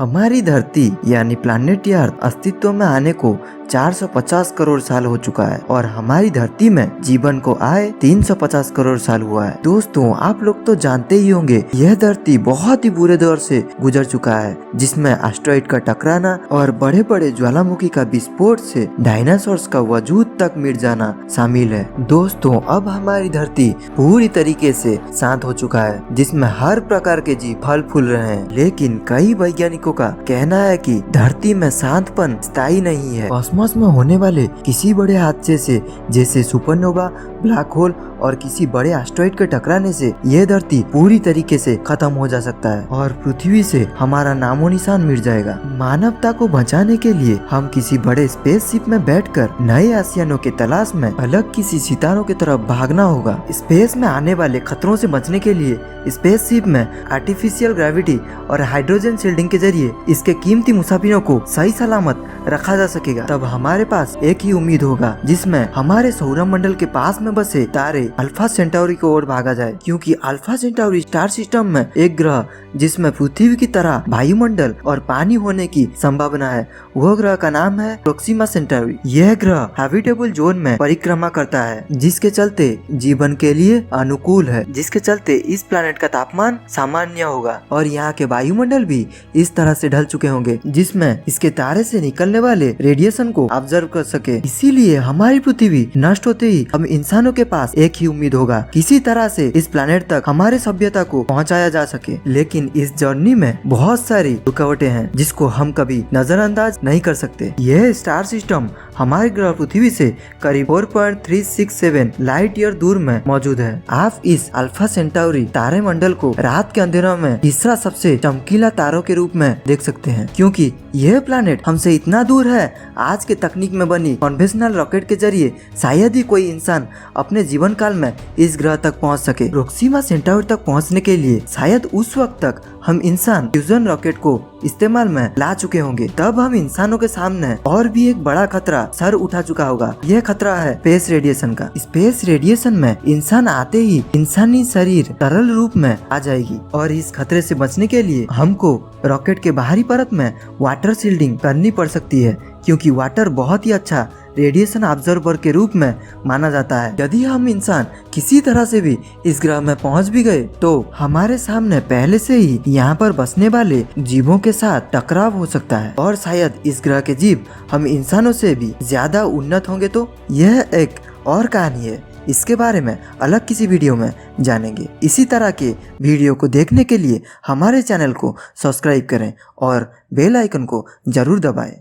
हमारी धरती यानी प्लैनेट अर्थ अस्तित्व में आने को 450 करोड़ साल हो चुका है और हमारी धरती में जीवन को आए 350 करोड़ साल हुआ है। दोस्तों, आप लोग तो जानते ही होंगे यह धरती बहुत ही बुरे दौर से गुजर चुका है, जिसमें एस्टेरॉइड का टकराना और बड़े बड़े ज्वालामुखी का विस्फोट से डायनासोर्स का वजूद तक मिट जाना शामिल है। दोस्तों, अब हमारी धरती पूरी तरीके से शांत हो चुका है, जिसमें हर प्रकार के जीव फल फूल रहे हैं। लेकिन कई वैज्ञानिकों का कहना है कि धरती में शांतपन स्थायी नहीं है। कॉस्मोस में होने वाले किसी बड़े हादसे से, जैसे सुपरनोवा, ब्लैक होल और किसी बड़े एस्टेरॉइड के टकराने से यह धरती पूरी तरीके से खत्म हो जा सकता है और पृथ्वी से हमारा नामो निशान मिट जाएगा। मानवता को बचाने के लिए हम किसी बड़े स्पेसशिप में बैठकर नए आसियानों के तलाश में अलग किसी सितारों की तरफ भागना होगा। स्पेस में आने वाले खतरों से बचने के लिए स्पेसशिप में आर्टिफिशियल ग्रेविटी और हाइड्रोजन शील्डिंग के जरिए इसके कीमती मुसाफिरों को सही सलामत रखा जा सकेगा। तब हमारे पास एक ही उम्मीद होगा, जिसमें हमारे सौरमंडल के पास में बसे तारे अल्फा सेंटाउरी की ओर भागा जाए, क्योंकि अल्फा सेंटाउरी स्टार सिस्टम में एक ग्रह जिसमें पृथ्वी की तरह वायुमंडल और पानी होने की संभावना है, वह ग्रह का नाम है प्रोक्सिमा सेंटाउरी। यह ग्रह हैबिटेबल जोन में परिक्रमा करता है, जिसके चलते जीवन के लिए अनुकूल है, जिसके चलते इस प्लैनेट का तापमान सामान्य होगा और यहाँ के वायुमंडल भी इस तरह से ढल चुके होंगे, जिसमें इसके तारे से निकलने वाले रेडिएशन को ऑब्जर्व कर सके। इसीलिए हमारी पृथ्वी नष्ट होते ही हम इंसानों के पास एक ही उम्मीद होगा, किसी तरह से इस प्लैनेट तक हमारे सभ्यता को पहुंचाया जा सके। लेकिन इस जर्नी में बहुत सारी रुकावटें हैं, जिसको हम कभी नजरअंदाज नहीं कर सकते। यह स्टार सिस्टम हमारे ग्रह पृथ्वी से करीब 4.367 लाइट ईयर दूर में मौजूद है। आप इस अल्फा सेंटाउरी तारे मंडल को रात के अंधेरों में तीसरा सबसे चमकीला तारों के रूप में देख सकते हैं, क्योंकि यह प्लैनेट हमसे इतना दूर है। आज के तकनीक में बनी कन्वेंशनल रॉकेट के जरिए शायद ही कोई इंसान अपने जीवन काल में इस ग्रह तक पहुंच सके। प्रोक्सिमा सेंटाउरी तक पहुंचने के लिए शायद उस वक्त तक हम इंसान फ्यूजन रॉकेट को इस्तेमाल में ला चुके होंगे। तब हम इंसानों के सामने और भी एक बड़ा खतरा सर उठा चुका होगा। यह खतरा है स्पेस रेडिएशन का। स्पेस रेडिएशन में इंसान आते ही इंसानी शरीर तरल रूप में आ जाएगी और इस खतरे से बचने के लिए हमको रॉकेट के बाहरी परत में वाटर शील्डिंग करनी पड़ सकती है, क्योंकि वाटर बहुत ही अच्छा रेडिएशन ऑब्जर्वर के रूप में माना जाता है। यदि हम इंसान किसी तरह से भी इस ग्रह में पहुंच भी गए तो हमारे सामने पहले से ही यहाँ पर बसने वाले जीवों के साथ टकराव हो सकता है और शायद इस ग्रह के जीव हम इंसानों से भी ज्यादा उन्नत होंगे। तो यह एक और कहानी है, इसके बारे में अलग किसी वीडियो में जानेंगे। इसी तरह के वीडियो को देखने के लिए हमारे चैनल को सब्सक्राइब करें और बेल आइकन को जरूर दबाएं।